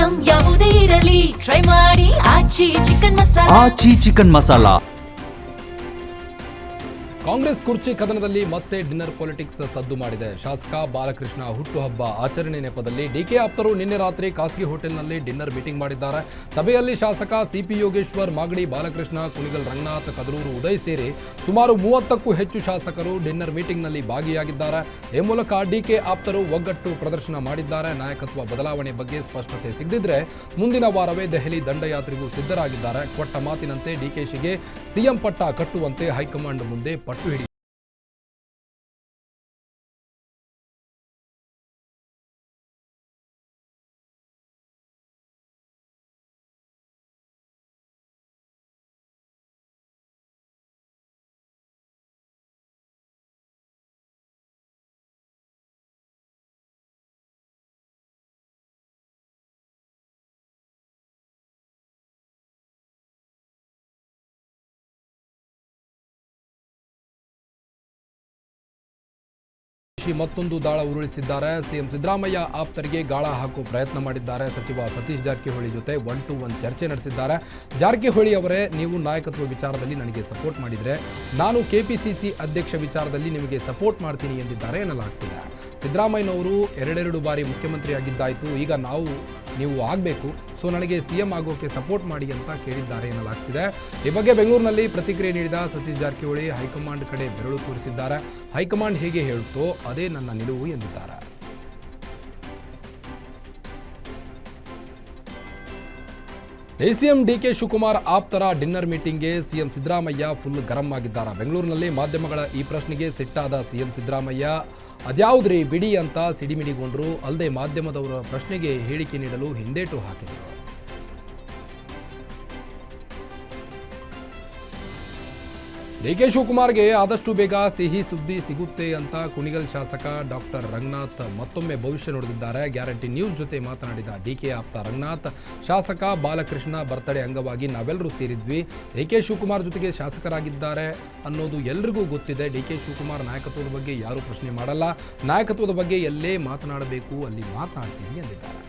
Item ಯಾವುದೇ ಇರಲಿ try ಮಾಡಿ ಆಚಿ ಚಿಕನ್ ಮಸಾಲಾ. ಆಚಿ ಚಿಕನ್ ಮಸಾಲಾ. ಕಾಂಗ್ರೆಸ್ ಕುರ್ಚಿ ಕದನದಲ್ಲಿ ಮತ್ತೆ ಡಿನ್ನರ್ ಪಾಲಿಟಿಕ್ಸ್ ಸದ್ದು ಮಾಡಿದೆ. ಶಾಸಕ ಬಾಲಕೃಷ್ಣ ಹುಟ್ಟುಹಬ್ಬ ಆಚರಣೆ ನೆಪದಲ್ಲಿ ಡಿಕೆ ಆಪ್ತರು ನಿನ್ನೆ ರಾತ್ರಿ ಖಾಸಗಿ ಹೋಟೆಲ್ನಲ್ಲಿ ಡಿನ್ನರ್ ಮೀಟಿಂಗ್ ಮಾಡಿದ್ದಾರೆ. ಸಭೆಯಲ್ಲಿ ಶಾಸಕ ಸಿಪಿ ಯೋಗೇಶ್ವರ್, ಮಾಗಡಿ ಬಾಲಕೃಷ್ಣ, ಕುಣಿಗಲ್ ರಂಗನಾಥ್, ಕದರೂರು ಉದಯ್ ಸೇರಿ ಸುಮಾರು 30ಕ್ಕೂ ಹೆಚ್ಚು ಶಾಸಕರು ಡಿನ್ನರ್ ಮೀಟಿಂಗ್ನಲ್ಲಿ ಭಾಗಿಯಾಗಿದ್ದಾರೆ. ಈ ಮೂಲಕ ಡಿಕೆ ಆಪ್ತರು ಒಗ್ಗಟ್ಟು ಪ್ರದರ್ಶನ ಮಾಡಿದ್ದಾರೆ. ನಾಯಕತ್ವ ಬದಲಾವಣೆ ಬಗ್ಗೆ ಸ್ಪಷ್ಟತೆ ಸಿಗದಿದ್ರೆ ಮುಂದಿನ ವಾರವೇ ದೆಹಲಿ ದಂಡಯಾತ್ರೆಗೂ ಸಿದ್ಧರಾಗಿದ್ದಾರೆ. ಕೊಟ್ಟ ಮಾತಿನಂತೆ ಡಿಕೆಶಿಗೆ ಸಿಎಂ ಪಟ್ಟ ಕಟ್ಟುವಂತೆ ಹೈಕಮಾಂಡ್ ಮುಂದೆ ಪಟ್ಟು ಹಿಡಿದಿದ್ದಾರೆ. ಮತ್ತೊಂದು ದಾಳ ಉರುಳಿಸಿದ್ದಾರೆ. ಸಿಎಂ ಸಿದ್ದರಾಮಯ್ಯ ಆಪ್ತರಿಗೆ ಗಾಳ ಹಾಕುವ ಪ್ರಯತ್ನ ಮಾಡಿದ್ದಾರೆ. ಸಚಿವ ಸತೀಶ್ ಜಾರಕಿಹೊಳಿ ಜೊತೆ 1-to-1 ಚರ್ಚೆ ನಡೆಸಿದ್ದಾರೆ. ಜಾರಕಿಹೊಳಿ ಅವರೇ, ನೀವು ನಾಯಕತ್ವ ವಿಚಾರದಲ್ಲಿ ನನಗೆ ಸಪೋರ್ಟ್ ಮಾಡಿದರೆ ನಾನು ಕೆಪಿಸಿಸಿ ಅಧ್ಯಕ್ಷ ವಿಚಾರದಲ್ಲಿ ನಿಮಗೆ ಸಪೋರ್ಟ್ ಮಾಡ್ತೀನಿ ಎಂದಿದ್ದಾರೆ ಎನ್ನಲಾಗ್ತಿದೆ. ಸಿದ್ದರಾಮಯ್ಯನವರು 2 ಬಾರಿ ಮುಖ್ಯಮಂತ್ರಿ ಆಗಿದ್ದಾಯಿತು, ಈಗ ನೀವು ಆಗಬೇಕು, ಸೊ ನನಗೆ ಸಿಎಂ ಆಗೋಕೆ ಸಪೋರ್ಟ್ ಮಾಡಿ ಅಂತ ಕೇಳಿದ್ದಾರೆ ಎನ್ನಲಾಗ್ತಿದೆ. ಈ ಬಗ್ಗೆ ಬೆಂಗಳೂರಿನಲ್ಲಿ ಪ್ರತಿಕ್ರಿಯೆ ನೀಡಿದ ಸತೀಶ್ ಜಾರಕಿಹೊಳಿ ಹೈಕಮಾಂಡ್ ಕಡೆ ಬೆರಳು ತೋರಿಸಿದ್ದಾರೆ. ಹೈಕಮಾಂಡ್ ಹೇಗೆ ಹೇಳುತ್ತೋ ಅದೇ ನನ್ನ ನಿಲುವು ಎಂದಿದ್ದಾರೆ. ಸಿಎಂ ಡಿಕೆ ಶಿವಕುಮಾರ್ ಆಪ್ತರ ಡಿನ್ನರ್ ಮೀಟಿಂಗ್ಗೆ ಸಿಎಂ ಸಿದ್ದರಾಮಯ್ಯ ಫುಲ್ ಗರಂ ಆಗಿದ್ದಾರೆ. ಬೆಂಗಳೂರಿನಲ್ಲಿ ಮಾಧ್ಯಮಗಳ ಈ ಪ್ರಶ್ನೆಗೆ ಸಿಟ್ಟಾದ ಸಿಎಂ ಸಿದ್ದರಾಮಯ್ಯ ಅದ್ಯಾವುದ್ರಿ ಬಿಡಿ ಅಂತ ಸಿಡಿಮಿಡಿಗೊಂಡ್ರು. ಅಲ್ಲದೆ ಮಾಧ್ಯಮದವರ ಪ್ರಶ್ನೆಗೆ ಹೇಳಿಕೆ ನೀಡಲು ಹಿಂದೇಟು ಹಾಕಿದರು. ಡಿಕೆ ಶಿವಕುಮಾರ್ಗೆ ಆದಷ್ಟು ಬೇಗ ಸಿಹಿ ಸುದ್ದಿ ಸಿಗುತ್ತೆ ಅಂತ ಕುಣಿಗಲ್ ಶಾಸಕ ಡಾಕ್ಟರ್ ರಂಗನಾಥ್ ಮತ್ತೊಮ್ಮೆ ಭವಿಷ್ಯ ನುಡಿದಿದ್ದಾರೆ. ಗ್ಯಾರಂಟಿ ನ್ಯೂಸ್ ಜೊತೆ ಮಾತನಾಡಿದ ಡಿಕೆ ಆಪ್ತ ರಂಗನಾಥ್, ಶಾಸಕ ಬಾಲಕೃಷ್ಣ ಬರ್ತ್ಡೇ ಅಂಗವಾಗಿ ನಾವೆಲ್ಲರೂ ಸೇರಿದ್ವಿ. ಡಿಕೆ ಶಿವಕುಮಾರ್ ಜೊತೆಗೆ ಶಾಸಕರಾಗಿದ್ದಾರೆ ಅನ್ನೋದು ಎಲ್ರಿಗೂ ಗೊತ್ತಿದೆ. ಡಿಕೆ ಶಿವಕುಮಾರ್ ನಾಯಕತ್ವದ ಬಗ್ಗೆ ಯಾರೂ ಪ್ರಶ್ನೆ ಮಾಡಲ್ಲ. ನಾಯಕತ್ವದ ಬಗ್ಗೆ ಎಲ್ಲೇ ಮಾತನಾಡಬೇಕು ಅಲ್ಲಿ ಮಾತನಾಡ್ತೀವಿ ಎಂದಿದ್ದಾರೆ.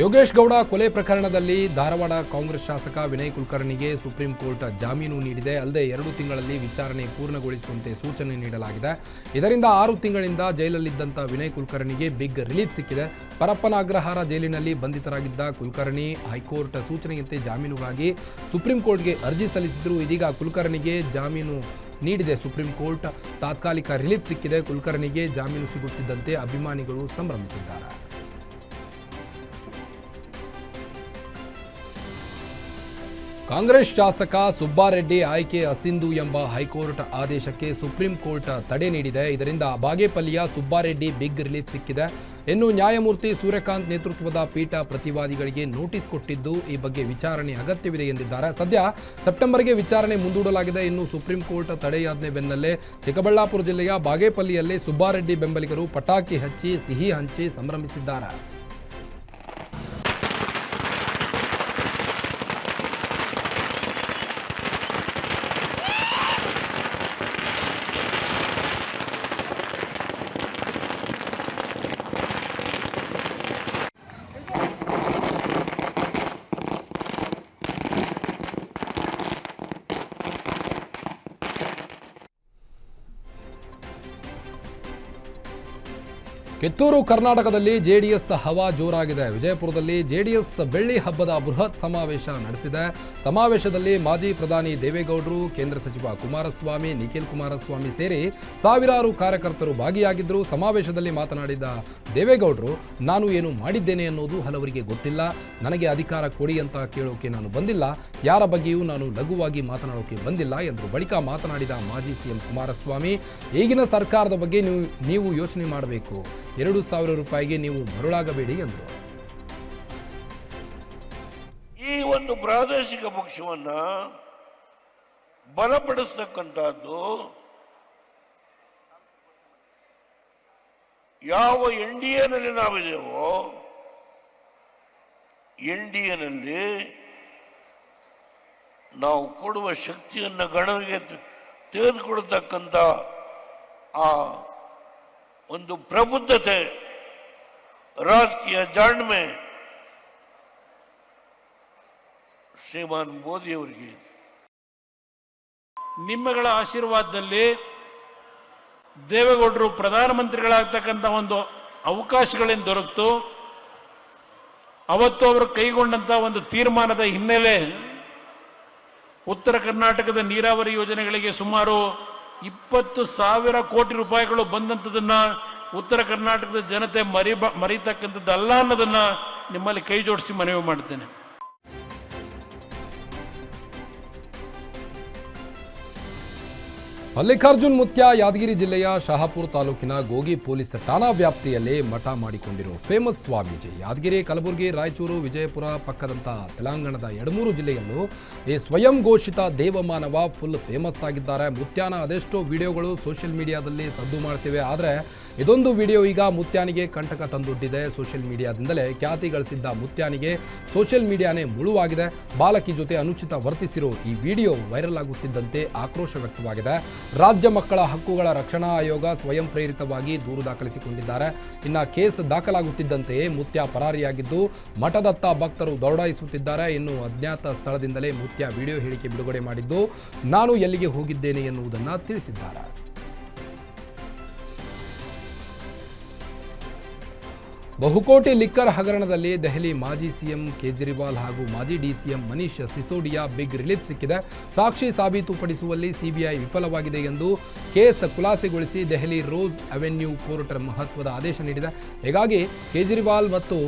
ಯೋಗೇಶ್ ಗೌಡ ಕೊಲೆ ಪ್ರಕರಣದಲ್ಲಿ ಧಾರವಾಡ ಕಾಂಗ್ರೆಸ್ ಶಾಸಕ ವಿನಯ್ ಕುಲಕರ್ಣಿಗೆ ಸುಪ್ರೀಂ ಕೋರ್ಟ್ ಜಾಮೀನು ನೀಡಿದೆ. ಅಲ್ಲದೆ 2 ತಿಂಗಳಲ್ಲಿ ವಿಚಾರಣೆ ಪೂರ್ಣಗೊಳಿಸುವಂತೆ ಸೂಚನೆ ನೀಡಲಾಗಿದೆ. ಇದರಿಂದ 6 ತಿಂಗಳಿಂದ ಜೈಲಲ್ಲಿದ್ದಂಥ ವಿನಯ್ ಕುಲಕರ್ಣಿಗೆ ಬಿಗ್ ರಿಲೀಫ್ ಸಿಕ್ಕಿದೆ. ಪರಪ್ಪನ ಅಗ್ರಹಾರ ಜೈಲಿನಲ್ಲಿ ಬಂಧಿತರಾಗಿದ್ದ ಕುಲಕರ್ಣಿ ಹೈಕೋರ್ಟ್ ಸೂಚನೆಯಂತೆ ಜಾಮೀನುಗಾಗಿ ಸುಪ್ರೀಂ ಕೋರ್ಟ್ಗೆ ಅರ್ಜಿ ಸಲ್ಲಿಸಿದ್ರು. ಇದೀಗ ಕುಲಕರ್ಣಿಗೆ ಜಾಮೀನು ನೀಡಿದೆ ಸುಪ್ರೀಂ ಕೋರ್ಟ್. ತಾತ್ಕಾಲಿಕ ರಿಲೀಫ್ ಸಿಕ್ಕಿದೆ. ಕುಲಕರ್ಣಿಗೆ ಜಾಮೀನು ಸಿಗುತ್ತಿದ್ದಂತೆ ಅಭಿಮಾನಿಗಳು ಸಂಭ್ರಮಿಸಿದ್ದಾರೆ. ಕಾಂಗ್ರೆಸ್ ಶಾಸಕ ಸುಬ್ಬಾರೆಡ್ಡಿ ಆಯ್ಕೆ ಅಸಿಂಧು ಎಂಬ ಹೈಕೋರ್ಟ್ ಆದೇಶಕ್ಕೆ ಸುಪ್ರೀಂ ಕೋರ್ಟ್ ತಡೆ ನೀಡಿದೆ. ಇದರಿಂದ ಬಾಗೇಪಲ್ಲಿಯ ಸುಬ್ಬಾರೆಡ್ಡಿ ಬಿಗ್ ರಿಲೀಫ್ ಸಿಕ್ಕಿದೆ. ಇನ್ನು ನ್ಯಾಯಮೂರ್ತಿ ಸೂರ್ಯಕಾಂತ್ ನೇತೃತ್ವದ ಪೀಠ ಪ್ರತಿವಾದಿಗಳಿಗೆ ನೋಟಿಸ್ ಕೊಟ್ಟಿದ್ದು ಈ ಬಗ್ಗೆ ವಿಚಾರಣೆ ಅಗತ್ಯವಿದೆ ಎಂದಿದ್ದಾರೆ. ಸದ್ಯ ಸೆಪ್ಟೆಂಬರ್ಗೆ ವಿಚಾರಣೆ ಮುಂದೂಡಲಾಗಿದೆ. ಇನ್ನು ಸುಪ್ರೀಂ ಕೋರ್ಟ್ ತಡೆಯಾಜ್ಞೆ ಬೆನ್ನಲ್ಲೇ ಚಿಕ್ಕಬಳ್ಳಾಪುರ ಜಿಲ್ಲೆಯ ಬಾಗೇಪಲ್ಲಿಯಲ್ಲಿ ಸುಬ್ಬಾರೆಡ್ಡಿ ಬೆಂಬಲಿಗರು ಪಟಾಕಿ ಹಚ್ಚಿ ಸಿಹಿ ಹಂಚಿ ಸಂಭ್ರಮಿಸಿದ್ದಾರೆ. ಕಿತ್ತೂರು ಕರ್ನಾಟಕದಲ್ಲಿ ಜೆಡಿಎಸ್ ಹವಾ ಜೋರಾಗಿದೆ. ವಿಜಯಪುರದಲ್ಲಿ ಜೆಡಿಎಸ್ ಬೆಳ್ಳಿ ಹಬ್ಬದ ಬೃಹತ್ ಸಮಾವೇಶ ನಡೆಸಿದೆ. ಸಮಾವೇಶದಲ್ಲಿ ಮಾಜಿ ಪ್ರಧಾನಿ ದೇವೇಗೌಡರು, ಕೇಂದ್ರ ಸಚಿವ ಕುಮಾರಸ್ವಾಮಿ, ನಿಖಿಲ್ ಕುಮಾರಸ್ವಾಮಿ ಸೇರಿ ಸಾವಿರಾರು ಕಾರ್ಯಕರ್ತರು ಭಾಗಿಯಾಗಿದ್ದರು. ಸಮಾವೇಶದಲ್ಲಿ ಮಾತನಾಡಿದ ದೇವೇಗೌಡರು, ನಾನು ಏನು ಮಾಡಿದ್ದೇನೆ ಅನ್ನೋದು ಹಲವರಿಗೆ ಗೊತ್ತಿಲ್ಲ. ನನಗೆ ಅಧಿಕಾರ ಕೊಡಿ ಅಂತ ಕೇಳೋಕೆ ನಾನು ಬಂದಿಲ್ಲ. ಯಾರ ಬಗ್ಗೆಯೂ ನಾನು ಲಘುವಾಗಿ ಮಾತನಾಡೋಕೆ ಬಂದಿಲ್ಲ ಎಂದರು. ಬಳಿಕ ಮಾತನಾಡಿದ ಮಾಜಿ ಸಿಎಂ ಕುಮಾರಸ್ವಾಮಿ, ಈಗಿನ ಸರ್ಕಾರದ ಬಗ್ಗೆ ನೀವು ಯೋಚನೆ ಮಾಡಬೇಕು. 2,000 ರೂಪಾಯಿಗೆ ನೀವು ಮರುಳಾಗಬೇಡಿ ಎಂದರು. ಈ ಒಂದು ಪ್ರಾದೇಶಿಕ ಪಕ್ಷವನ್ನ ಬಲಪಡಿಸತಕ್ಕಂಥದ್ದು ಯಾವ ಎನ್ಡಿಎನಲ್ಲಿ ನಾವಿದೆವೋ, ಎನ್ಡಿಎನಲ್ಲಿ ನಾವು ಕೊಡುವ ಶಕ್ತಿಯನ್ನು ಗಣನೆಗೆ ತೆಗೆದುಕೊಳ್ತಕ್ಕಂಥ ಆ ಒಂದು ಪ್ರಬುದ್ಧತೆ, ರಾಜಕೀಯ ಜಾಣ್ಮೆ ಶ್ರೀಮಾನ್ ಮೋದಿಯವರಿಗೆ. ನಿಮ್ಮಗಳ ಆಶೀರ್ವಾದದಲ್ಲಿ ದೇವೇಗೌಡರು ಪ್ರಧಾನಮಂತ್ರಿಗಳಾಗ್ತಕ್ಕಂಥ ಒಂದು ಅವಕಾಶಗಳೇನು ದೊರಕಿತು, ಅವತ್ತು ಅವರು ಕೈಗೊಂಡಂಥ ಒಂದು ತೀರ್ಮಾನದ ಹಿನ್ನೆಲೆ ಉತ್ತರ ಕರ್ನಾಟಕದ ನೀರಾವರಿ ಯೋಜನೆಗಳಿಗೆ ಸುಮಾರು 20,000 ಕೋಟಿ ರೂಪಾಯಿಗಳು ಬಂದಂಥದನ್ನ ಉತ್ತರ ಕರ್ನಾಟಕದ ಜನತೆ ಮರಿತಕ್ಕಂಥದ್ದಲ್ಲ ಅನ್ನೋದನ್ನ ನಿಮ್ಮಲ್ಲಿ ಕೈ ಜೋಡಿಸಿ ಮನವಿ ಮಾಡ್ತೇನೆ. ಮಲ್ಲಿಕಾರ್ಜುನ್ ಮುತ್ಯ ಯಾದಗಿರಿ ಜಿಲ್ಲೆಯ ಶಹಾಪುರ ತಾಲೂಕಿನ ಗೋಗಿ ಪೊಲೀಸ್ ಠಾಣಾ ವ್ಯಾಪ್ತಿಯಲ್ಲಿ ಮಠ ಮಾಡಿಕೊಂಡಿರೋ ಫೇಮಸ್ ಸ್ವಾಮೀಜಿ. ಯಾದಗಿರಿ, ಕಲಬುರಗಿ, ರಾಯಚೂರು, ವಿಜಯಪುರ ಪಕ್ಕದಂಥ ತೆಲಂಗಾಣದ 2-3 ಜಿಲ್ಲೆಯಲ್ಲೂ ಈ ಸ್ವಯಂ ಘೋಷಿತ ದೇವಮಾನವ ಫುಲ್ ಫೇಮಸ್ ಆಗಿದ್ದಾರೆ. ಮುತ್ಯಾನ ಅದೆಷ್ಟೋ ವಿಡಿಯೋಗಳು ಸೋಷಿಯಲ್ ಮೀಡಿಯಾದಲ್ಲಿ ಸದ್ದು ಮಾಡ್ತಿವೆ. ಆದರೆ ಇದೊಂದು ವಿಡಿಯೋ ಈಗ ಮುತ್ಯಾನಿಗೆ ಕಂಟಕ ತಂದೊಡ್ಡಿದೆ. ಸೋಷಿಯಲ್ ಮೀಡಿಯಾದಿಂದಲೇ ಖ್ಯಾತಿ ಗಳಿಸಿದ್ದ ಮುತ್ಯಾನಿಗೆ ಸೋಷಿಯಲ್ ಮೀಡಿಯಾನೇ ಮುಳುವಾಗಿದೆ. ಬಾಲಕಿ ಜೊತೆ ಅನುಚಿತ ವರ್ತಿಸಿರೋ ಈ ವಿಡಿಯೋ ವೈರಲ್ ಆಗುತ್ತಿದ್ದಂತೆ ಆಕ್ರೋಶ ವ್ಯಕ್ತವಾಗಿದೆ. ರಾಜ್ಯ ಮಕ್ಕಳ ಹಕ್ಕುಗಳ ರಕ್ಷಣಾ ಆಯೋಗ ಸ್ವಯಂ ಪ್ರೇರಿತವಾಗಿ ದೂರು ದಾಖಲಿಸಿಕೊಂಡಿದ್ದಾರೆ. ಇನ್ನು ಕೇಸ್ ದಾಖಲಾಗುತ್ತಿದ್ದಂತೆಯೇ ಮುತ್ಯ ಪರಾರಿಯಾಗಿದ್ದು ಮಠದತ್ತ ಭಕ್ತರು ದೌಡಾಯಿಸುತ್ತಿದ್ದಾರೆ. ಇನ್ನು ಅಜ್ಞಾತ ಸ್ಥಳದಿಂದಲೇ ಮುತ್ಯ ವಿಡಿಯೋ ಹೇಳಿಕೆ ಬಿಡುಗಡೆ ಮಾಡಿದ್ದು ನಾನು ಎಲ್ಲಿಗೆ ಹೋಗಿದ್ದೇನೆ ಎನ್ನುವುದನ್ನು ತಿಳಿಸಿದ್ದಾರೆ. ಬಹುಕೋಟಿ ಲಿಕ್ಕರ್ ಹಗರಣದಲ್ಲಿ ದೆಹಲಿ ಮಾಜಿ ಸಿಎಂ ಕೇಜ್ರಿವಾಲ್ ಹಾಗೂ ಮಾಜಿ DCM Manish Sisodia big relief ಸಿಕ್ಕಿದೆ. ಸಾಕ್ಷಿ ಸಾಬೀತುಪಡಿಸುವಲ್ಲಿ ಸಿಬಿಐ ವಿಫಲವಾಗಿದೆ ಎಂದು ಕೇಸ್ ಖುಲಾಸೆಗೊಳಿಸಿ ದೆಹಲಿ ರೋಸ್ ಅವೆನ್ಯೂ ಕೋರ್ಟ್ ಮಹತ್ವದ ಆದೇಶ ನೀಡಿದೆ. ಹೀಗಾಗಿ ಕೇಜ್ರಿವಾಲ್ ಮತ್ತು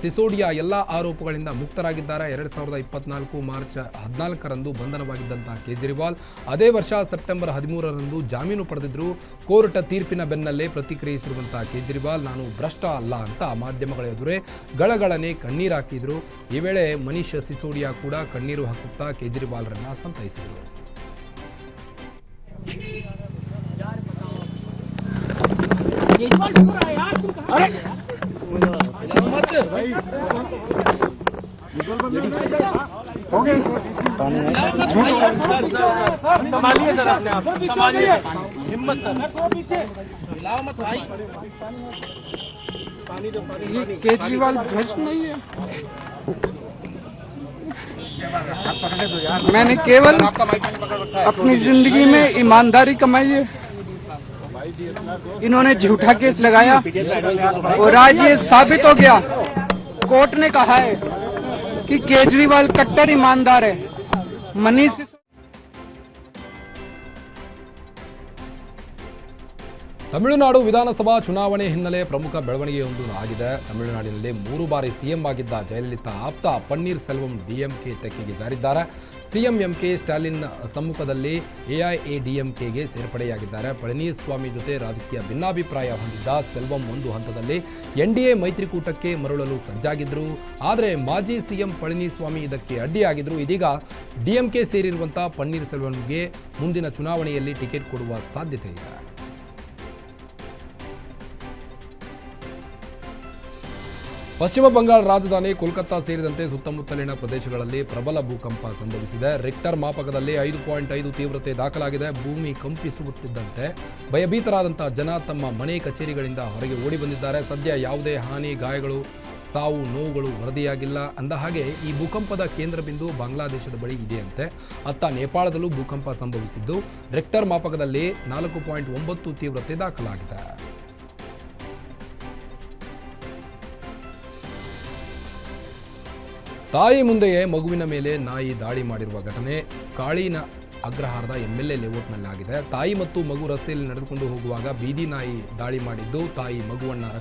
ಸಿಸೋಡಿಯಾ ಎಲ್ಲ ಆರೋಪಗಳಿಂದ ಮುಕ್ತರಾಗಿದ್ದಾರೆ. 2024 ಮಾರ್ಚ್ 14ರಂದು ಬಂಧನವಾಗಿದ್ದಂತಹ ಕೇಜ್ರಿವಾಲ್ ಅದೇ ವರ್ಷ ಸೆಪ್ಟೆಂಬರ್ 13ರಂದು ಜಾಮೀನು ಪಡೆದಿದ್ರು. ಕೋರ್ಟ್ ತೀರ್ಪಿನ ಬೆನ್ನಲ್ಲೇ ಪ್ರತಿಕ್ರಿಯಿಸಿರುವಂತಹ ಕೇಜ್ರಿವಾಲ್ ನಾನು ಭ್ರಷ್ಟ ಅಲ್ಲ ಅಂತ ಮಾಧ್ಯಮಗಳ ಎದುರೇ ಗಳಗಳನೆ ಕಣ್ಣೀರು ಹಾಕಿದ್ರು. ಈ ವೇಳೆ ಮನೀಶ್ ಸಿಸೋಡಿಯಾ ಕೂಡ ಕಣ್ಣೀರು ಹಾಕುತ್ತಾ ಕೇಜ್ರಿವಾಲ್ರನ್ನ ಸಂತೈಸಿದರು. केजरीवाल भ्रष्ट नहीं है। मैंने केवल अपनी जिंदगी में ईमानदारी कमाई है। इन्होंने झूठा केस लगाया और आज ये साबित हो गया। कोर्ट ने कहा है कि केजरीवाल कट्टर ईमानदार है। मनीष ತಮಿಳುನಾಡು ವಿಧಾನಸಭಾ ಚುನಾವಣೆ ಹಿನ್ನೆಲೆ ಪ್ರಮುಖ ಬೆಳವಣಿಗೆಯೊಂದು ಆಗಿದೆ. ತಮಿಳುನಾಡಿನಲ್ಲಿ 3 ಬಾರಿ ಸಿಎಂ ಆಗಿದ್ದ ಜಯಲಲಿತಾ ಆಪ್ತ ಪನ್ನೀರ್ ಸೆಲ್ವಂ ಡಿಎಂಕೆ ತೆಕ್ಕೆಗೆ ಜಾರಿದ್ದಾರೆ. ಸಿಎಂ ಎಂಕೆ ಸ್ಟಾಲಿನ್ ಸಮ್ಮುಖದಲ್ಲಿ ಎಐಎಡಿಎಂಕೆಗೆ ಸೇರ್ಪಡೆಯಾಗಿದ್ದಾರೆ. ಪಳನಿಸ್ವಾಮಿ ಜೊತೆ ರಾಜಕೀಯ ಭಿನ್ನಾಭಿಪ್ರಾಯ ಹೊಂದಿದ್ದ ಸೆಲ್ವಂ ಒಂದು ಹಂತದಲ್ಲಿ ಎನ್ಡಿಎ ಮೈತ್ರಿಕೂಟಕ್ಕೆ ಮರಳಲು ಸಜ್ಜಾಗಿದ್ದರು. ಆದರೆ ಮಾಜಿ ಸಿಎಂ ಪಳನಿಸ್ವಾಮಿ ಇದಕ್ಕೆ ಅಡ್ಡಿಯಾಗಿದ್ದರು. ಇದೀಗ ಡಿಎಂಕೆ ಸೇರಿರುವಂಥ ಪನ್ನೀರ್ ಸೆಲ್ವಂಗೆ ಮುಂದಿನ ಚುನಾವಣೆಯಲ್ಲಿ ಟಿಕೆಟ್ ಕೊಡುವ ಸಾಧ್ಯತೆ ಇದೆ. ಪಶ್ಚಿಮ ಬಂಗಾಳ ರಾಜಧಾನಿ ಕೋಲ್ಕತ್ತಾ ಸೇರಿದಂತೆ ಸುತ್ತಮುತ್ತಲಿನ ಪ್ರದೇಶಗಳಲ್ಲಿ ಪ್ರಬಲ ಭೂಕಂಪ ಸಂಭವಿಸಿದೆ. ರಿಕ್ಟರ್ ಮಾಪಕದಲ್ಲಿ 5.5 ತೀವ್ರತೆ ದಾಖಲಾಗಿದೆ. ಭೂಮಿ ಕಂಪಿಸುತ್ತಿದ್ದಂತೆ ಭಯಭೀತರಾದಂತಹ ಜನ ತಮ್ಮ ಮನೆ ಕಚೇರಿಗಳಿಂದ ಹೊರಗೆ ಓಡಿ ಬಂದಿದ್ದಾರೆ. ಸದ್ಯ ಯಾವುದೇ ಹಾನಿ, ಗಾಯಗಳು, ಸಾವು ನೋವುಗಳು ವರದಿಯಾಗಿಲ್ಲ. ಅಂದ ಹಾಗೆ ಈ ಭೂಕಂಪದ ಕೇಂದ್ರ ಬಿಂದು ಬಾಂಗ್ಲಾದೇಶದ ಬಳಿ ಇದೆಯಂತೆ. ಅತ್ತ ನೇಪಾಳದಲ್ಲೂ ಭೂಕಂಪ ಸಂಭವಿಸಿದ್ದು ರಿಕ್ಟರ್ ಮಾಪಕದಲ್ಲಿ 4.9 ತೀವ್ರತೆ ದಾಖಲಾಗಿದೆ. ತಾಯಿ ಮುಂದೆಯೇ ಮಗುವಿನ ಮೇಲೆ ನಾಯಿ ದಾಳಿ ಮಾಡಿರುವ ಘಟನೆ ಕಾಳಿನ ಅಗ್ರಹಾರದ ಎಂಎಲ್ಎ ಲೇಔಟ್ನಲ್ಲಿ ಆಗಿದೆ. ತಾಯಿ ಮತ್ತು ಮಗು ರಸ್ತೆಯಲ್ಲಿ ನಡೆದುಕೊಂಡು ಹೋಗುವಾಗ ಬೀದಿ ನಾಯಿ ದಾಳಿ ಮಾಡಿದ್ದು ತಾಯಿ ಮಗುವನ್ನು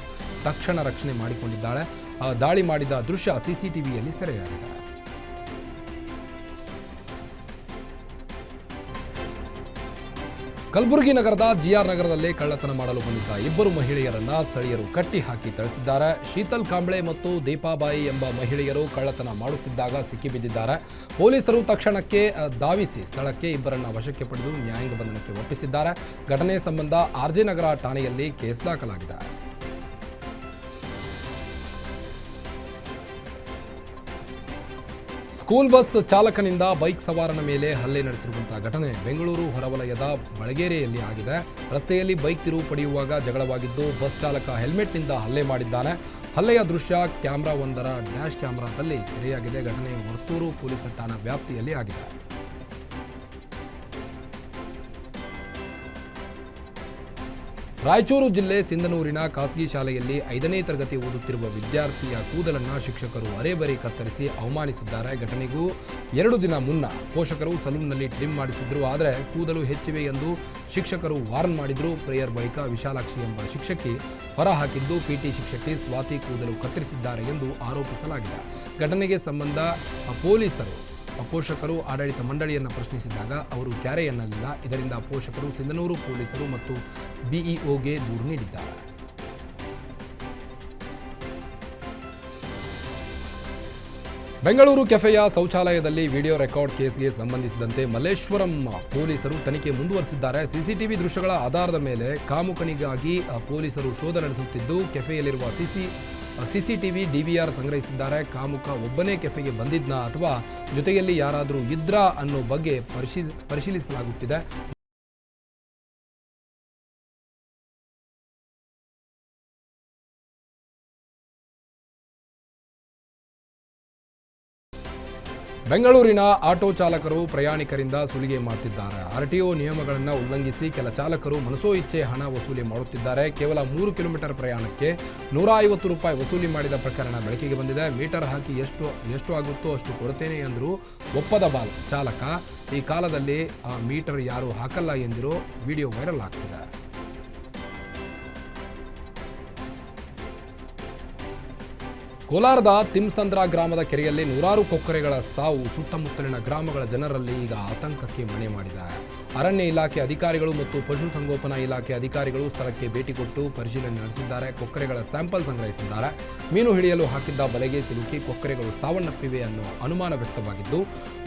ತಕ್ಷಣ ರಕ್ಷಣೆ ಮಾಡಿಕೊಂಡಿದ್ದಾಳೆ. ದಾಳಿ ಮಾಡಿದ ದೃಶ್ಯ ಸಿಸಿಟಿವಿಯಲ್ಲಿ ಸೆರೆಯಾಗಿದೆ. ಕಲಬುರಗಿ ನಗರದ ಜಿಆರ್ ನಗರದಲ್ಲಿ ಕಳ್ಳತನ ಮಾಡಲು ಬಂದಿದ್ದ 2 ಮಹಿಳೆಯರನ್ನ ಸ್ಥಳೀಯರು ಕಟ್ಟಿ ಹಾಕಿ ಥಳಿಸಿದ್ದಾರೆ. ಶೀತಲ್ ಕಾಂಬ್ಳೆ ಮತ್ತು ದೀಪಾಬಾಯಿ ಎಂಬ ಮಹಿಳೆಯರು ಕಳ್ಳತನ ಮಾಡುತ್ತಿದ್ದಾಗ ಸಿಕ್ಕಿಬಿದ್ದಿದ್ದಾರೆ. ಪೊಲೀಸರು ತಕ್ಷಣಕ್ಕೆ ಧಾವಿಸಿ ಸ್ಥಳಕ್ಕೆ ಇಬ್ಬರನ್ನ ವಶಕ್ಕೆ ಪಡೆದು ನ್ಯಾಯಾಂಗ ಬಂಧನಕ್ಕೆ ಒಪ್ಪಿಸಿದ್ದಾರೆ. ಘಟನೆ ಸಂಬಂಧ ಆರ್ಜೆ ನಗರ ಠಾಣೆಯಲ್ಲಿ ಕೇಸ್ ದಾಖಲಾಗಿದೆ. ಸ್ಕೂಲ್ ಬಸ್ ಚಾಲಕನಿಂದ ಬೈಕ್ ಸವಾರನ ಮೇಲೆ ಹಲ್ಲೆ ನಡೆಸಿರುವಂತಹ ಘಟನೆ ಬೆಂಗಳೂರು ಹೊರವಲಯದ ಬಳಗೇರಿಯಲ್ಲಿ ಆಗಿದೆ. ರಸ್ತೆಯಲ್ಲಿ ಬೈಕ್ ತಿರುವು ಪಡೆಯುವಾಗ ಜಗಳವಾಗಿದ್ದು ಬಸ್ ಚಾಲಕ ಹೆಲ್ಮೆಟ್ನಿಂದ ಹಲ್ಲೆ ಮಾಡಿದ್ದಾನೆ. ಹಲ್ಲೆಯ ದೃಶ್ಯ ಕ್ಯಾಮೆರಾವೊಂದರ ಡ್ಯಾಶ್ ಕ್ಯಾಮೆರಾದಲ್ಲಿ ಸೆರೆಯಾಗಿದೆ. ಘಟನೆ ವರ್ತೂರು ಪೊಲೀಸ್ ಠಾಣಾ ವ್ಯಾಪ್ತಿಯಲ್ಲಿ ಆಗಿದೆ. ರಾಯಚೂರು ಜಿಲ್ಲೆ ಸಿಂಧನೂರಿನ ಖಾಸಗಿ ಶಾಲೆಯಲ್ಲಿ 5ನೇ ತರಗತಿ ಓದುತ್ತಿರುವ ವಿದ್ಯಾರ್ಥಿಯ ಕೂದಲನ್ನು ಶಿಕ್ಷಕರು ಅರೆಬರಿ ಕತ್ತರಿಸಿ ಅವಮಾನಿಸಿದ್ದಾರೆ. ಘಟನೆಗೂ 2 ದಿನ ಮುನ್ನ ಪೋಷಕರು ಸಲೂನ್ನಲ್ಲಿ ಟ್ರಿಮ್ ಮಾಡಿಸಿದ್ರು. ಆದರೆ ಕೂದಲು ಹೆಚ್ಚಿವೆ ಎಂದು ಶಿಕ್ಷಕರು ವಾರ್ನ್ ಮಾಡಿದ್ರು. ಪ್ರೇಯರ್ ಬಳಿಕ ವಿಶಾಲಾಕ್ಷಿ ಎಂಬ ಶಿಕ್ಷಕಿ ಹೊರಹಾಕಿದ್ದು ಪಿಟಿ ಶಿಕ್ಷಕಿ ಸ್ವಾತಿ ಕೂದಲು ಕತ್ತರಿಸಿದ್ದಾರೆ ಎಂದು ಆರೋಪಿಸಲಾಗಿದೆ. ಘಟನೆಗೆ ಸಂಬಂಧ ಪೋಷಕರು ಆಡಳಿತ ಮಂಡಳಿಯನ್ನು ಪ್ರಶ್ನಿಸಿದಾಗ ಅವರು ಕ್ಯಾರೆ ಎನ್ನಲಿಲ್ಲ. ಇದರಿಂದ ಪೋಷಕರು ಸಿಂಧನೂರು ಪೊಲೀಸರು ಮತ್ತು ಬಿಇಒಗೆ ದೂರು ನೀಡಿದ್ದಾರೆ. ಬೆಂಗಳೂರು ಕೆಫೆಯ ಶೌಚಾಲಯದಲ್ಲಿ ವಿಡಿಯೋ ರೆಕಾರ್ಡ್ ಕೇಸ್ಗೆ ಸಂಬಂಧಿಸಿದಂತೆ ಮಲ್ಲೇಶ್ವರಂ ಪೊಲೀಸರು ತನಿಖೆ ಮುಂದುವರೆಸಿದ್ದಾರೆ. ಸಿಸಿಟಿವಿ ದೃಶ್ಯಗಳ ಆಧಾರದ ಮೇಲೆ ಕಾಮುಕನಿಗಾಗಿ ಪೊಲೀಸರು ಶೋಧ ನಡೆಸುತ್ತಿದ್ದು ಕೆಫೆಯಲ್ಲಿರುವ ಸಿಸಿಟಿವಿ ಡಿವಿಆರ್ ಸಂಗ್ರಹಿಸಿದ್ದಾರೆ. ಕಾಮುಕ ಒಬ್ಬನೇ ಕೆಫೆಗೆ ಬಂದಿದ್ನಾ ಅಥವಾ ಜೊತೆಯಲ್ಲಿ ಯಾರಾದರೂ ಇದ್ರಾ ಅನ್ನೋ ಬಗ್ಗೆ ಪರಿಶೀಲಿಸಲಾಗುತ್ತಿದೆ. ಬೆಂಗಳೂರಿನ ಆಟೋ ಚಾಲಕರು ಪ್ರಯಾಣಿಕರಿಂದ ಸುಲಿಗೆ ಮಾಡುತ್ತಿದ್ದಾರೆ. ಆರ್ಟಿಒ ನಿಯಮಗಳನ್ನು ಉಲ್ಲಂಘಿಸಿ ಕೆಲ ಚಾಲಕರು ಮನಸೋ ಇಚ್ಛೆ ಹಣ ವಸೂಲಿ ಮಾಡುತ್ತಿದ್ದಾರೆ. ಕೇವಲ 3 ಕಿಲೋಮೀಟರ್ ಪ್ರಯಾಣಕ್ಕೆ 150 ರೂಪಾಯಿ ವಸೂಲಿ ಮಾಡಿದ ಪ್ರಕರಣ ಬೆಳಕಿಗೆ ಬಂದಿದೆ. ಮೀಟರ್ ಹಾಕಿ ಎಷ್ಟು ಆಗುತ್ತೋ ಅಷ್ಟು ಕೊಡ್ತೇನೆ ಎಂದರೂ ಒಪ್ಪದ ಚಾಲಕ ಈ ಕಾಲದಲ್ಲಿ ಆ ಮೀಟರ್ ಯಾರು ಹಾಕಲ್ಲ ಎಂದಿರೋ ವಿಡಿಯೋ ವೈರಲ್ ಆಗ್ತಿದೆ. ಕೋಲಾರದ ತಿಮ್ಸಂದ್ರ ಗ್ರಾಮದ ಕೆರೆಯಲ್ಲಿ ನೂರಾರು ಕೊಕ್ಕರೆಗಳ ಸಾವು ಸುತ್ತಮುತ್ತಲಿನ ಗ್ರಾಮಗಳ ಜನರಲ್ಲಿ ಈಗ ಆತಂಕಕ್ಕೆ ಮನೆ ಮಾಡಿದೆ. ಅರಣ್ಯ ಇಲಾಖೆ ಅಧಿಕಾರಿಗಳು ಮತ್ತು ಪಶುಸಂಗೋಪನಾ ಇಲಾಖೆ ಅಧಿಕಾರಿಗಳು ಸ್ಥಳಕ್ಕೆ ಭೇಟಿ ಕೊಟ್ಟು ಪರಿಶೀಲನೆ ನಡೆಸಿದ್ದಾರೆ. ಕೊಕ್ಕರೆಗಳ ಸ್ಯಾಂಪಲ್ ಸಂಗ್ರಹಿಸಿದ್ದಾರೆ. ಮೀನು ಹಿಡಿಯಲು ಹಾಕಿದ್ದ ಬಲೆಗೆ ಸಿಲುಕಿ ಕೊಕ್ಕರೆಗಳು ಸಾವನ್ನಪ್ಪಿವೆ ಅನ್ನೋ ಅನುಮಾನ ವ್ಯಕ್ತವಾಗಿದ್ದು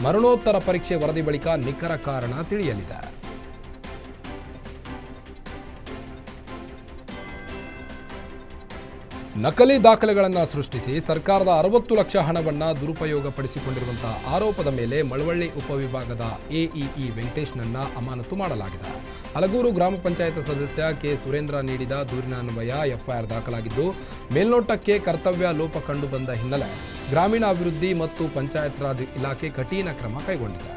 ಮರಣೋತ್ತರ ಪರೀಕ್ಷೆ ವರದಿ ಬಳಿಕ ನಿಖರ ಕಾರಣ ತಿಳಿಯಲಿದೆ. ನಕಲಿ ದಾಖಲೆಗಳನ್ನು ಸೃಷ್ಟಿಸಿ ಸರ್ಕಾರದ 60 ಲಕ್ಷ ಹಣವನ್ನು ದುರುಪಯೋಗಪಡಿಸಿಕೊಂಡಿರುವಂತಹ ಆರೋಪದ ಮೇಲೆ ಮಳವಳ್ಳಿ ಉಪವಿಭಾಗದ ಎಇಇ ವೆಂಕಟೇಶ್ನನ್ನ ಅಮಾನತು ಮಾಡಲಾಗಿದೆ. ಹಲಗೂರು ಗ್ರಾಮ ಪಂಚಾಯತ್ ಸದಸ್ಯ ಕೆ ಸುರೇಂದ್ರ ನೀಡಿದ ದೂರಿನ ಅನ್ವಯ ಎಫ್ಐಆರ್ ದಾಖಲಾಗಿದ್ದು ಮೇಲ್ನೋಟಕ್ಕೆ ಕರ್ತವ್ಯ ಲೋಪ ಕಂಡು ಬಂದ ಹಿನ್ನೆಲೆ ಗ್ರಾಮೀಣಾಭಿವೃದ್ಧಿ ಮತ್ತು ಪಂಚಾಯತ್ ರಾಜ್ ಇಲಾಖೆ ಕಠಿಣ ಕ್ರಮ ಕೈಗೊಂಡಿದೆ.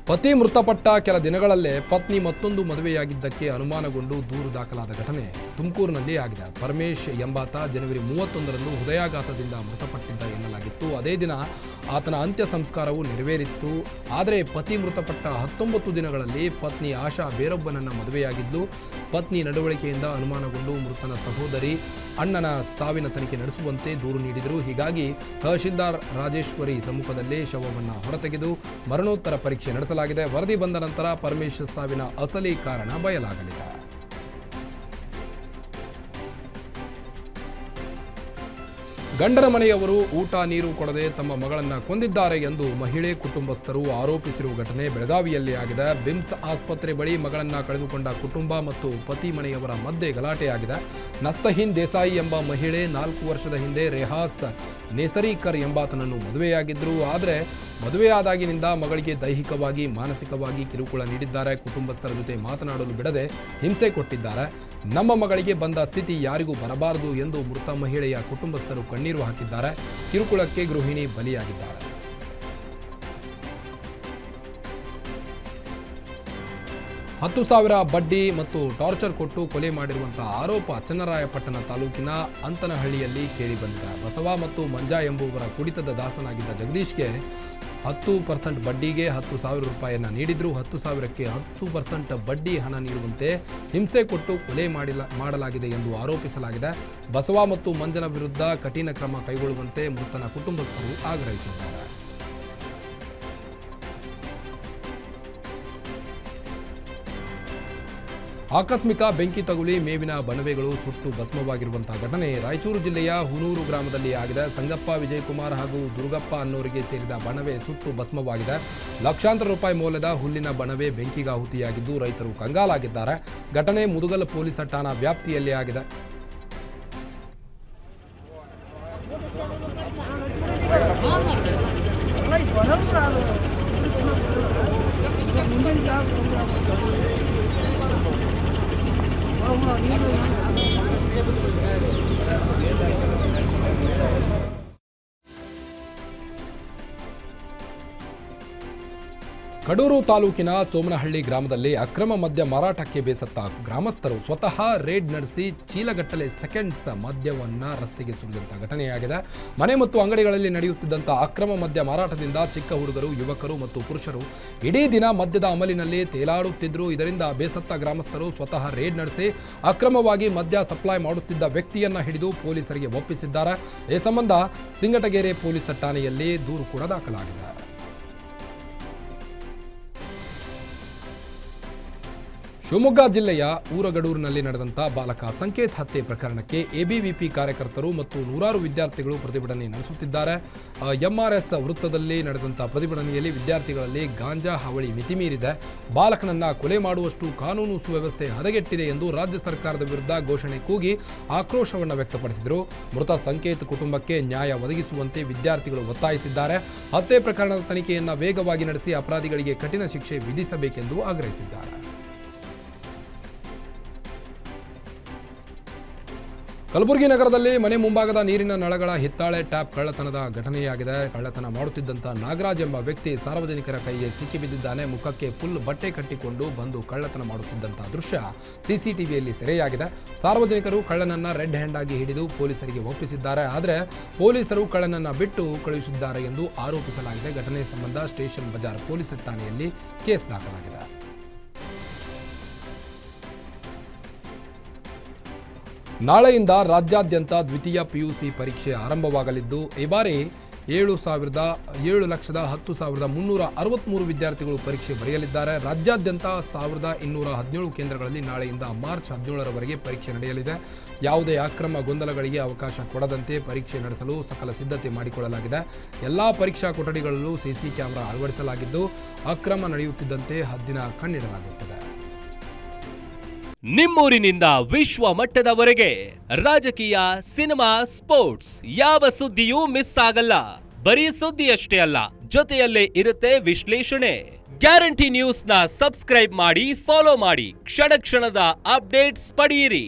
ಪತಿ ಮೃತಪಟ್ಟ ಕೆಲ ದಿನಗಳಲ್ಲೇ ಪತ್ನಿ ಮತ್ತೊಂದು ಮದುವೆಯಾಗಿದ್ದಕ್ಕೆ ಅನುಮಾನಗೊಂಡು ದೂರು ದಾಖಲಾದ ಘಟನೆ ತುಮಕೂರಿನಲ್ಲಿ ಆಗಿದೆ. ಪರಮೇಶ್ ಎಂಬಾತ ಜನವರಿ 31ರಂದು ಹೃದಯಾಘಾತದಿಂದ ಮೃತಪಟ್ಟಿದ್ದ ಎನ್ನಲಾಗಿತ್ತು. ಅದೇ ದಿನ ಆತನ ಅಂತ್ಯ ಸಂಸ್ಕಾರವು ನೆರವೇರಿತ್ತು. ಆದರೆ ಪತಿ ಮೃತಪಟ್ಟ 19 ದಿನಗಳಲ್ಲಿ ಪತ್ನಿ ಆಶಾ ಬೇರೊಬ್ಬನನ್ನ ಮದುವೆಯಾಗಿದ್ದು ಪತ್ನಿ ನಡವಳಿಕೆಯಿಂದ ಅನುಮಾನಗೊಂಡು ಮೃತನ ಸಹೋದರಿ ಅಣ್ಣನ ಸಾವಿನ ತನಿಖೆ ನಡೆಸುವಂತೆ ದೂರು ನೀಡಿದರು. ಹೀಗಾಗಿ ತಹಶೀಲ್ದಾರ್ ರಾಜೇಶ್ವರಿ ಸಮ್ಮುಖದಲ್ಲೇ ಶವವನ್ನು ಹೊರತೆಗೆದು ಮರಣೋತ್ತರ ಪರೀಕ್ಷೆ ನಡೆಸಲಾಗಿದೆ. ವರದಿ ಬಂದ ನಂತರ ಪರಮೇಶ್ ಸಾವಿನ ಅಸಲಿ ಕಾರಣ ಬಯಲಾಗಲಿದೆ. ಗಂಡನ ಮನೆಯವರು ಊಟ ನೀರು ಕೊಡದೆ ತಮ್ಮ ಮಗಳನ್ನು ಕೊಂದಿದ್ದಾರೆ ಎಂದು ಮಹಿಳೆ ಕುಟುಂಬಸ್ಥರು ಆರೋಪಿಸಿರುವ ಘಟನೆ ಬೆಳಗಾವಿಯಲ್ಲಿ ಆಗಿದೆ. ಬಿಮ್ಸ್ ಆಸ್ಪತ್ರೆ ಬಳಿ ಮಗಳನ್ನ ಕಳೆದುಕೊಂಡ ಕುಟುಂಬ ಮತ್ತು ಪತಿ ಮನೆಯವರ ಮಧ್ಯೆ ಗಲಾಟೆಯಾಗಿದೆ. ನಸ್ತಹೀನ್ ದೇಸಾಯಿ ಎಂಬ ಮಹಿಳೆ 4 ವರ್ಷದ ಹಿಂದೆ ರೆಹಾಸ್ ನೇಸರೀಕರ್ ಎಂಬಾತನನ್ನು ಮದುವೆಯಾಗಿದ್ದರು. ಆದರೆ ಮದುವೆಯಾದಾಗಿನಿಂದ ಮಗಳಿಗೆ ದೈಹಿಕವಾಗಿ ಮಾನಸಿಕವಾಗಿ ಕಿರುಕುಳ ನೀಡಿದ್ದಾರೆ. ಕುಟುಂಬಸ್ಥರ ಜೊತೆ ಮಾತನಾಡಲು ಬಿಡದೆ ಹಿಂಸೆ ಕೊಟ್ಟಿದ್ದಾರೆ. ನಮ್ಮ ಮಗಳಿಗೆ ಬಂದ ಸ್ಥಿತಿ ಯಾರಿಗೂ ಬರಬಾರದು ಎಂದು ಮೃತ ಮಹಿಳೆಯ ಕುಟುಂಬಸ್ಥರು ಕಣ್ಣೀರು ಹಾಕಿದ್ದಾರೆ. ಕಿರುಕುಳಕ್ಕೆ ಗೃಹಿಣಿ ಬಲಿಯಾಗಿದ್ದಾಳೆ. $10,000 ಬಡ್ಡಿ ಮತ್ತು ಟಾರ್ಚರ್ ಕೊಟ್ಟು ಕೊಲೆ ಮಾಡಿರುವಂತಹ ಆರೋಪ ಚನ್ನರಾಯಪಟ್ಟಣ ತಾಲೂಕಿನ ಅಂತನಹಳ್ಳಿಯಲ್ಲಿ ಕೇಳಿಬಂದಿದೆ. ಬಸವ ಮತ್ತು ಮಂಜಾ ಎಂಬುವರ ಕುಡಿತದ ದಾಸನಾಗಿದ್ದ ಜಗದೀಶ್ಗೆ 10% ಬಡ್ಡಿಗೆ 10,000 ರೂಪಾಯಿಯನ್ನು ನೀಡಿದ್ರು. 10,000ಕ್ಕೆ 10% ಬಡ್ಡಿ ಹಣ ನೀಡುವಂತೆ ಹಿಂಸೆ ಕೊಟ್ಟು ಕೊಲೆ ಮಾಡಲಾಗಿದೆ ಎಂದು ಆರೋಪಿಸಲಾಗಿದೆ. ಬಸವ ಮತ್ತು ಮಂಜನ ವಿರುದ್ಧ ಕಠಿಣ ಕ್ರಮ ಕೈಗೊಳ್ಳುವಂತೆ ಮೃತನ ಕುಟುಂಬಸ್ಥರು ಆಗ್ರಹಿಸಿದ್ದಾರೆ. ಆಕಸ್ಮಿಕ ಬೆಂಕಿ ತಗುಲಿ ಮೇವಿನ ಬಣವೆಗಳು ಸುಟ್ಟು ಭಸ್ಮವಾಗಿರುವಂತಹ ಘಟನೆ ರಾಯಚೂರು ಜಿಲ್ಲೆಯ ಹುನೂರು ಗ್ರಾಮದಲ್ಲಿ ಆಗಿದೆ. ಸಂಗಪ್ಪ, ವಿಜಯಕುಮಾರ್ ಹಾಗೂ ದುರ್ಗಪ್ಪ ಅನ್ನೋರಿಗೆ ಸೇರಿದ ಬಣವೆ ಸುಟ್ಟು ಭಸ್ಮವಾಗಿದೆ. ಲಕ್ಷಾಂತರ ರೂಪಾಯಿ ಮೌಲ್ಯದ ಹುಲ್ಲಿನ ಬಣವೆ ಬೆಂಕಿಗಾಹುತಿಯಾಗಿದ್ದು ರೈತರು ಕಂಗಾಲಾಗಿದ್ದಾರೆ. ಘಟನೆ ಮುದುಗಲ್ ಪೊಲೀಸ್ ಠಾಣಾ ವ್ಯಾಪ್ತಿಯಲ್ಲಿ ಆಗಿದೆ. ಕಡೂರು ತಾಲೂಕಿನ ಸೋಮನಹಳ್ಳಿ ಗ್ರಾಮದಲ್ಲಿ ಅಕ್ರಮ ಮದ್ಯ ಮಾರಾಟಕ್ಕೆ ಬೇಸತ್ತ ಗ್ರಾಮಸ್ಥರು ಸ್ವತಃ ರೇಡ್ ನಡೆಸಿ ಚೀಲಗಟ್ಟಲೆ ಸೆಕೆಂಡ್ಸ್ ಮದ್ಯವನ್ನ ರಸ್ತೆಗೆ ಸುರಿದಂತಹ ಘಟನೆಯಾಗಿದೆ. ಮನೆ ಮತ್ತು ಅಂಗಡಿಗಳಲ್ಲಿ ನಡೆಯುತ್ತಿದ್ದಂಥ ಅಕ್ರಮ ಮದ್ಯ ಮಾರಾಟದಿಂದ ಚಿಕ್ಕ ಹುಡುಗರು, ಯುವಕರು ಮತ್ತು ಪುರುಷರು ಇಡೀ ದಿನ ಮದ್ಯದ ಅಮಲಿನಲ್ಲಿ ತೇಲಾಡುತ್ತಿದ್ದರು. ಇದರಿಂದ ಬೇಸತ್ತ ಗ್ರಾಮಸ್ಥರು ಸ್ವತಃ ರೇಡ್ ನಡೆಸಿ ಅಕ್ರಮವಾಗಿ ಮದ್ಯ ಸಪ್ಲೈ ಮಾಡುತ್ತಿದ್ದ ವ್ಯಕ್ತಿಯನ್ನ ಹಿಡಿದು ಪೊಲೀಸರಿಗೆ ಒಪ್ಪಿಸಿದ್ದಾರೆ. ಈ ಸಂಬಂಧ ಸಿಂಗಟಗೆರೆ ಪೊಲೀಸ್ ಠಾಣೆಯಲ್ಲಿ ದೂರು ಕೂಡ ದಾಖಲಾಗಿದೆ. ಶಿವಮೊಗ್ಗ ಜಿಲ್ಲೆಯ ಊರಗಡೂರಿನಲ್ಲಿ ನಡೆದಂಥ ಬಾಲಕ ಸಂಕೇತ್ ಹತ್ಯೆ ಪ್ರಕರಣಕ್ಕೆ ಎಬಿವಿಪಿ ಕಾರ್ಯಕರ್ತರು ಮತ್ತು ನೂರಾರು ವಿದ್ಯಾರ್ಥಿಗಳು ಪ್ರತಿಭಟನೆ ನಡೆಸುತ್ತಿದ್ದಾರೆ. ಎಂಆರ್ಎಸ್ ವೃತ್ತದಲ್ಲಿ ನಡೆದಂಥ ಪ್ರತಿಭಟನೆಯಲ್ಲಿ ವಿದ್ಯಾರ್ಥಿಗಳಲ್ಲಿ ಗಾಂಜಾ ಹಾವಳಿ ಮಿತಿಮೀರಿದೆ, ಬಾಲಕನನ್ನ ಕೊಲೆ ಮಾಡುವಷ್ಟು ಕಾನೂನು ಸುವ್ಯವಸ್ಥೆ ಹದಗೆಟ್ಟಿದೆ ಎಂದು ರಾಜ್ಯ ಸರ್ಕಾರದ ವಿರುದ್ಧ ಘೋಷಣೆ ಕೂಗಿ ಆಕ್ರೋಶವನ್ನು ವ್ಯಕ್ತಪಡಿಸಿದರು. ಮೃತ ಸಂಕೇತ್ ಕುಟುಂಬಕ್ಕೆ ನ್ಯಾಯ ಒದಗಿಸುವಂತೆ ವಿದ್ಯಾರ್ಥಿಗಳು ಒತ್ತಾಯಿಸಿದ್ದಾರೆ. ಹತ್ಯೆ ಪ್ರಕರಣದ ತನಿಖೆಯನ್ನು ವೇಗವಾಗಿ ನಡೆಸಿ ಅಪರಾಧಿಗಳಿಗೆ ಕಠಿಣ ಶಿಕ್ಷೆ ವಿಧಿಸಬೇಕೆಂದು ಆಗ್ರಹಿಸಿದ್ದಾರೆ. ಕಲಬುರಗಿ ನಗರದಲ್ಲಿ ಮನೆ ಮುಂಭಾಗದ ನೀರಿನ ನಳಗಳ ಹಿತ್ತಾಳೆ ಟ್ಯಾಪ್ ಕಳ್ಳತನದ ಘಟನೆಯಾಗಿದೆ. ಕಳ್ಳತನ ಮಾಡುತ್ತಿದ್ದಂಥ ನಾಗರಾಜ್ ಎಂಬ ವ್ಯಕ್ತಿ ಸಾರ್ವಜನಿಕರ ಕೈಗೆ ಸಿಕ್ಕಿಬಿದ್ದಿದ್ದಾನೆ. ಮುಖಕ್ಕೆ ಫುಲ್ ಬಟ್ಟೆ ಕಟ್ಟಿಕೊಂಡು ಬಂದು ಕಳ್ಳತನ ಮಾಡುತ್ತಿದ್ದಂಥ ದೃಶ್ಯ ಸಿಸಿಟಿವಿಯಲ್ಲಿ ಸೆರೆಯಾಗಿದೆ. ಸಾರ್ವಜನಿಕರು ಕಳ್ಳನನ್ನ ರೆಡ್ ಹ್ಯಾಂಡ್ ಆಗಿ ಹಿಡಿದು ಪೊಲೀಸರಿಗೆ ಒಪ್ಪಿಸಿದ್ದಾರೆ. ಆದರೆ ಪೊಲೀಸರು ಕಳ್ಳನನ್ನ ಬಿಟ್ಟು ಕಳುಹಿಸಿದ್ದಾರೆ ಎಂದು ಆರೋಪಿಸಲಾಗಿದೆ. ಘಟನೆ ಸಂಬಂಧ ಸ್ಟೇಷನ್ ಬಜಾರ್ ಪೊಲೀಸ್ ಠಾಣೆಯಲ್ಲಿ ಕೇಸ್ ದಾಖಲಾಗಿದೆ. ನಾಳೆಯಿಂದ ರಾಜ್ಯಾದ್ಯಂತ ದ್ವಿತೀಯ ಪಿಯುಸಿ ಪರೀಕ್ಷೆ ಆರಂಭವಾಗಲಿದ್ದು ಈ ಬಾರಿ 7,10,363 ವಿದ್ಯಾರ್ಥಿಗಳು ಪರೀಕ್ಷೆ ಬರೆಯಲಿದ್ದಾರೆ. ರಾಜ್ಯಾದ್ಯಂತ 1,217 ಕೇಂದ್ರಗಳಲ್ಲಿ ನಾಳೆಯಿಂದ ಮಾರ್ಚ್ 17ರವರೆಗೆ ಪರೀಕ್ಷೆ ನಡೆಯಲಿದೆ. ಯಾವುದೇ ಅಕ್ರಮ ಗೊಂದಲಗಳಿಗೆ ಅವಕಾಶ ಕೊಡದಂತೆ ಪರೀಕ್ಷೆ ನಡೆಸಲು ಸಕಲ ಸಿದ್ಧತೆ ಮಾಡಿಕೊಳ್ಳಲಾಗಿದೆ. ಎಲ್ಲಾ ಪರೀಕ್ಷಾ ಕೊಠಡಿಗಳಲ್ಲೂ ಸಿಸಿ ಕ್ಯಾಮೆರಾ ಅಳವಡಿಸಲಾಗಿದ್ದು ಅಕ್ರಮ ನಡೆಯುತ್ತಿದ್ದಂತೆ ಹದ್ದಿನ ಕಣ್ಣಿಡಲಾಗುತ್ತದೆ. ನಿಮ್ಮೂರಿನಿಂದ ವಿಶ್ವ ಮಟ್ಟದವರೆಗೆ ರಾಜಕೀಯ, ಸಿನಿಮಾ, ಸ್ಪೋರ್ಟ್ಸ್ ಯಾವ ಸುದ್ದಿಯೂ ಮಿಸ್ ಆಗಲ್ಲ. ಬರೀ ಸುದ್ದಿಯಷ್ಟೇ ಅಲ್ಲ, ಜೊತೆಯಲ್ಲೇ ಇರುತ್ತೆ ವಿಶ್ಲೇಷಣೆ. ಗ್ಯಾರಂಟಿ ನ್ಯೂಸ್ನ ಸಬ್ಸ್ಕ್ರೈಬ್ ಮಾಡಿ, ಫಾಲೋ ಮಾಡಿ, ಕ್ಷಣ ಕ್ಷಣದ ಅಪ್ಡೇಟ್ಸ್ ಪಡೆಯಿರಿ.